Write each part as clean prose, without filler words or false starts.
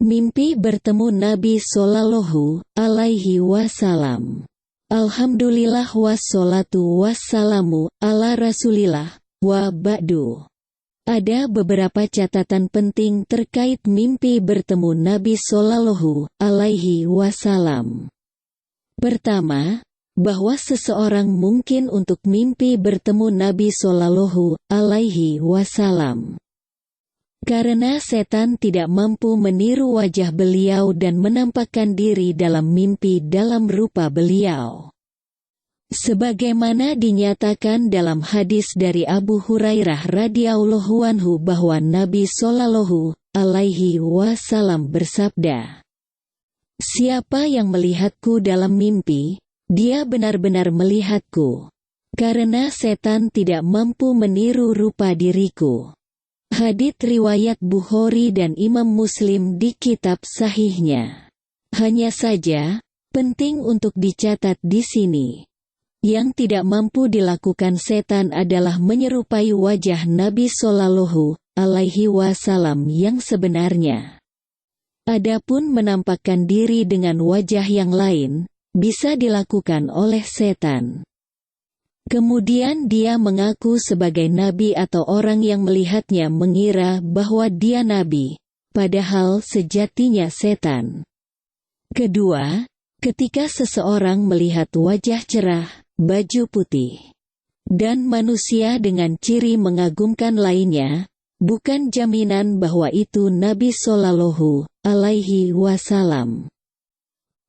Mimpi bertemu Nabi Shallallahu Alaihi Wasallam. Alhamdulillah wassalatu wassalamu ala rasulillah wa ba'du. Ada beberapa catatan penting terkait mimpi bertemu Nabi Shallallahu Alaihi Wasallam. Pertama, bahwa seseorang mungkin untuk mimpi bertemu Nabi Shallallahu Alaihi Wasallam. Karena setan tidak mampu meniru wajah beliau dan menampakkan diri dalam mimpi dalam rupa beliau. Sebagaimana dinyatakan dalam hadis dari Abu Hurairah radhiyallahu anhu bahwa Nabi Shallallahu Alaihi Wasallam bersabda, "Siapa yang melihatku dalam mimpi, dia benar-benar melihatku. Karena setan tidak mampu meniru rupa diriku." Hadits riwayat Bukhari dan Imam Muslim di kitab sahihnya. Hanya saja, penting untuk dicatat di sini. Yang tidak mampu dilakukan setan adalah menyerupai wajah Nabi Shallallahu Alaihi Wasallam yang sebenarnya. Adapun menampakkan diri dengan wajah yang lain, bisa dilakukan oleh setan. Kemudian dia mengaku sebagai nabi atau orang yang melihatnya mengira bahwa dia nabi, padahal sejatinya setan. Kedua, ketika seseorang melihat wajah cerah, baju putih, dan manusia dengan ciri mengagumkan lainnya, bukan jaminan bahwa itu Nabi Shallallahu Alaihi Wasallam.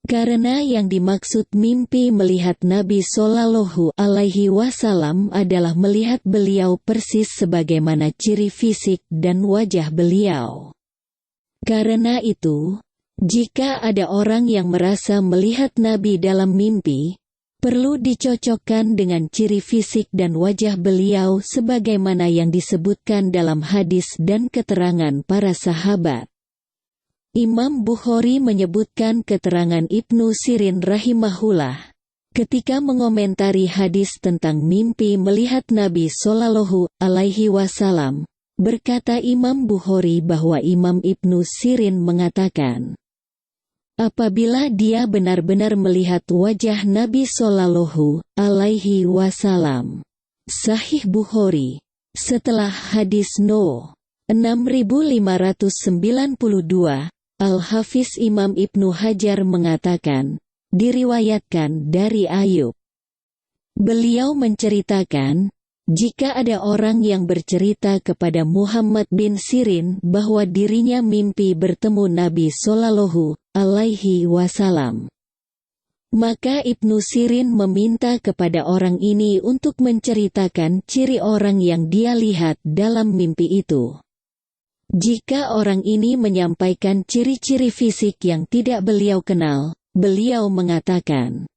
Karena yang dimaksud mimpi melihat Nabi Shallallahu Alaihi Wasallam adalah melihat beliau persis sebagaimana ciri fisik dan wajah beliau. Karena itu, jika ada orang yang merasa melihat Nabi dalam mimpi, perlu dicocokkan dengan ciri fisik dan wajah beliau sebagaimana yang disebutkan dalam hadis dan keterangan para sahabat. Imam Bukhari menyebutkan keterangan Ibnu Sirin rahimahullah ketika mengomentari hadis tentang mimpi melihat Nabi Shallallahu Alaihi Wasallam. Berkata Imam Bukhari bahwa Imam Ibnu Sirin mengatakan, apabila dia benar-benar melihat wajah Nabi Shallallahu Alaihi Wasallam. Sahih Bukhari. Setelah hadis No. 6592, Al-Hafiz Imam Ibnu Hajar mengatakan, diriwayatkan dari Ayub. Beliau menceritakan, jika ada orang yang bercerita kepada Muhammad bin Sirin bahwa dirinya mimpi bertemu Nabi Shallallahu Alaihi Wasallam, maka Ibnu Sirin meminta kepada orang ini untuk menceritakan ciri orang yang dia lihat dalam mimpi itu. Jika orang ini menyampaikan ciri-ciri fisik yang tidak beliau kenal, beliau mengatakan,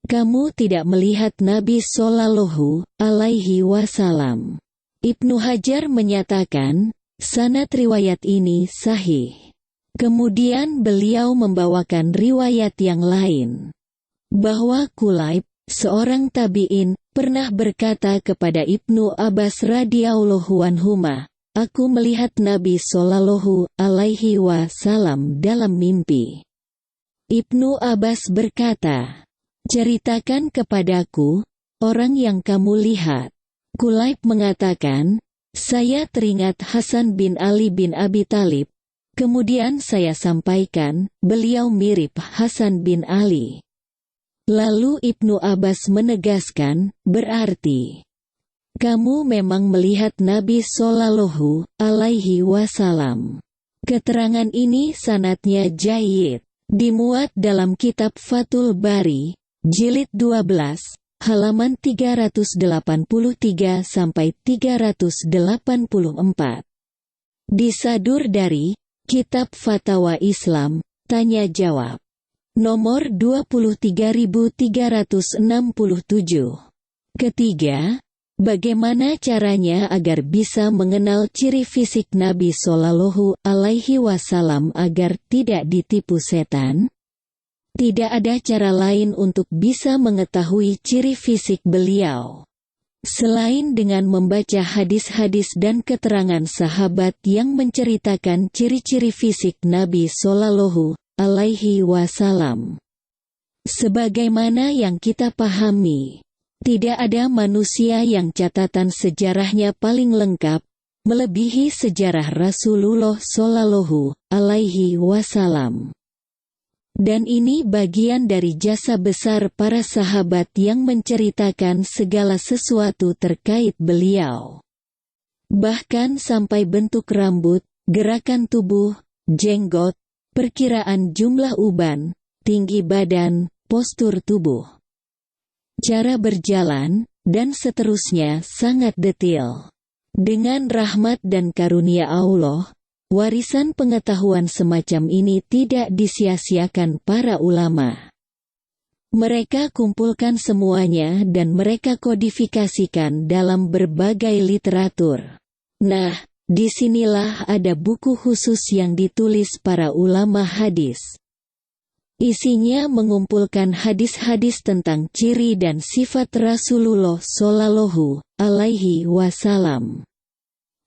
"Kamu tidak melihat Nabi Shallallahu Alaihi Wasallam." Ibnu Hajar menyatakan, sanad riwayat ini sahih. Kemudian beliau membawakan riwayat yang lain, bahwa Kulaib, seorang tabi'in, pernah berkata kepada Ibnu Abbas radhiyallahu anhuma, "Aku melihat Nabi Shallallahu Alaihi Wasallam dalam mimpi." Ibnu Abbas berkata, "Ceritakan kepadaku, orang yang kamu lihat." Kulaib mengatakan, "Saya teringat Hasan bin Ali bin Abi Thalib. Kemudian saya sampaikan, beliau mirip Hasan bin Ali." Lalu Ibnu Abbas menegaskan, "Berarti kamu memang melihat Nabi Shallallahu Alaihi Wasallam." Keterangan ini sanadnya jayyid, dimuat dalam kitab Fathul Bari, jilid 12, halaman 383-384. Disadur dari Kitab Fatawa Islam, Tanya Jawab, nomor 23367. Ketiga, bagaimana caranya agar bisa mengenal ciri fisik Nabi Shallallahu Alaihi Wasallam agar tidak ditipu setan? Tidak ada cara lain untuk bisa mengetahui ciri fisik beliau. Selain dengan membaca hadis-hadis dan keterangan sahabat yang menceritakan ciri-ciri fisik Nabi Shallallahu Alaihi Wasallam. Sebagaimana yang kita pahami, tidak ada manusia yang catatan sejarahnya paling lengkap, melebihi sejarah Rasulullah Shallallahu Alaihi Wasallam. Dan ini bagian dari jasa besar para sahabat yang menceritakan segala sesuatu terkait beliau. Bahkan sampai bentuk rambut, gerakan tubuh, jenggot, perkiraan jumlah uban, tinggi badan, postur tubuh, cara berjalan, dan seterusnya sangat detail. Dengan rahmat dan karunia Allah, warisan pengetahuan semacam ini tidak disia-siakan para ulama. Mereka kumpulkan semuanya dan mereka kodifikasikan dalam berbagai literatur. Nah, disinilah ada buku khusus yang ditulis para ulama hadis. Isinya mengumpulkan hadis-hadis tentang ciri dan sifat Rasulullah Shallallahu Alaihi Wasallam,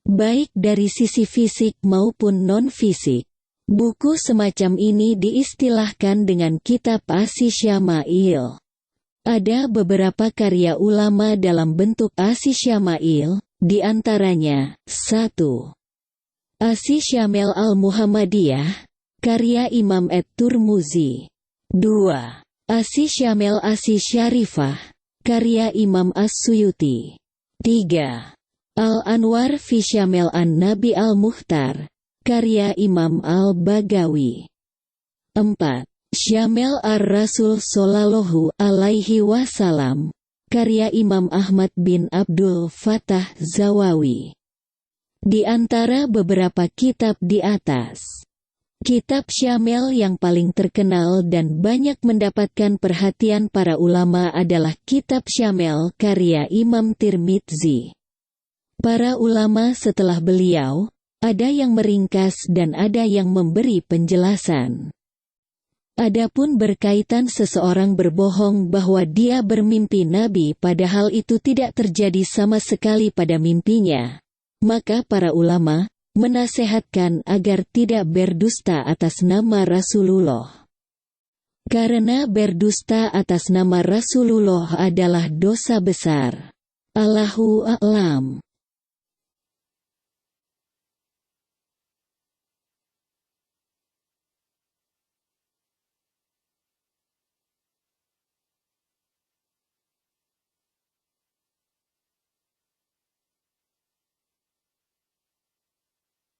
baik dari sisi fisik maupun non-fisik. Buku semacam ini diistilahkan dengan Kitab Asy-Syama'il. Ada beberapa karya ulama dalam bentuk Asy-Syama'il, di antaranya, 1. Asy-Syamil al-Muhammadiyah, karya Imam At-Tirmidzi. 2. Asy-Syamil Asy-Syarifah, karya Imam As-Suyuti. 3. Al-Anwar fi Syamil an-Nabi al-Mukhtar, karya Imam al-Bagawi. 4. Syamil ar-Rasul Shallallahu Alaihi Wasallam, karya Imam Ahmad bin Abdul Fattah Zawawi. Di antara beberapa kitab di atas, kitab Syamil yang paling terkenal dan banyak mendapatkan perhatian para ulama adalah Kitab Syamil karya Imam Tirmidzi. Para ulama setelah beliau, ada yang meringkas dan ada yang memberi penjelasan. Adapun berkaitan seseorang berbohong bahwa dia bermimpi Nabi padahal itu tidak terjadi sama sekali pada mimpinya, maka para ulama menasehatkan agar tidak berdusta atas nama Rasulullah. Karena berdusta atas nama Rasulullah adalah dosa besar. Allahu a'lam.